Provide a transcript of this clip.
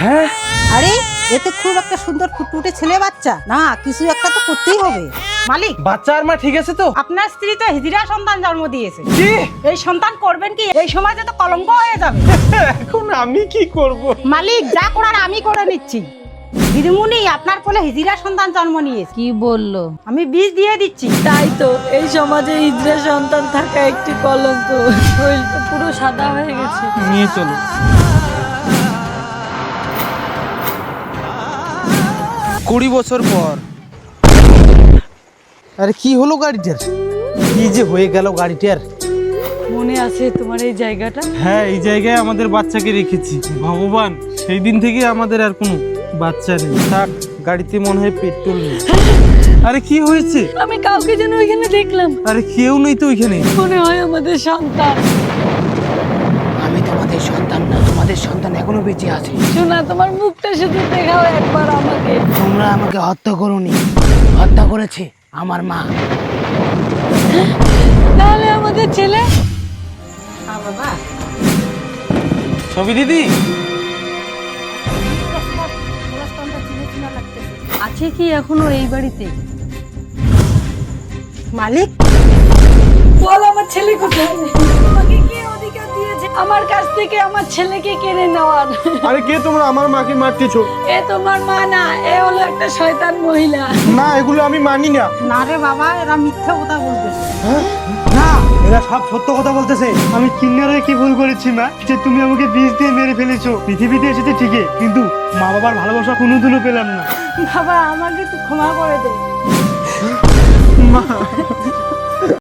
হ্যাঁ, আরে এ তো খুব একটা সুন্দর ফুটফুটে ছেলে বাচ্চা, না কিছু একটা তো করতেই হবে। মালিক, বাচ্চা আর মা ঠিক আছে তো? আপনার স্ত্রী তো হিজড়া সন্তান জন্ম দিয়েছে। কি? এই সন্তান করবেন কি? এই সমাজে তো কলঙ্ক হয়ে যাবে। এখন আমি কি করব? মালিক, যা করার আমি করে নিচ্ছি। দিদিমণি, আপনার কোলে হিজড়া সন্তান জন্ম নিয়েছে। কি বললো? আমি বীজ দিয়ে দিচ্ছি। তাই তো, এই সমাজে হিজড়া সন্তান থাকা একটি কলঙ্ক। শরীর তো পুরো সাদা হয়ে গেছে। নিয়ে চলো। কুড়ি বছর পর। আরে কি হলো গাড়িটার? কি যে হয়ে গেল গাড়িটার? মনে আছে তোমার এই জায়গাটা? হ্যাঁ, এই জায়গায় আমাদের বাচ্চাকে রেখেছি। ভগবান, সেই দিন থেকে আমাদের আর কোনো বাচ্চা নেই। থাক, গাড়িতে মনে হয় পেট্রোল নেই। আরে কি হয়েছে? আমি কাউকে যেন ওইখানে দেখলাম। আরে কেউ নেই তো ওইখানে। মনে হয় আমাদের সন্তান। আমি তোমাদের সন্তান না, তোমাদের সন্তান এখনো বেঁচে আছে। শোনা, তোমার মুখটা শুধু দেখাও একবার আমাকে। তোমরা আমাকে হত্যা করোনি, হত্যা করেছে আমার মা। তাহলে আমাদের ছেলে? বাবা, ছবি দিদি, আছে কি এখনো এই বাড়িতে? মালিক, বল, আমার ছেলে কোথায়? আমাকে কে অধিকার দিয়েছে আমার কাছ থেকে আমার ছেলেকে কেড়ে নেওয়ার? আরে কে তোমরা আমার মাকে মারতেছো? এ তোমার মা না, এ হলো একটা শয়তান মহিলা। না, এগুলো আমি মানি না। না রে বাবা, এরা মিথ্যা কথা বলতেছে। না, এরা সব সত্য কথা বলতেছে। আমি কিন্নারে কি ভুল করেছি মা, যে তুমি আমাকে বিষ দিয়ে মেরে ফেলেছো? পৃথিবীতে এসেছে ঠিকই, কিন্তু মা বাবার ভালোবাসা কোনোদিনও পেলাম না। বাবা, আমাকে একটু ক্ষমা করে দে। মা,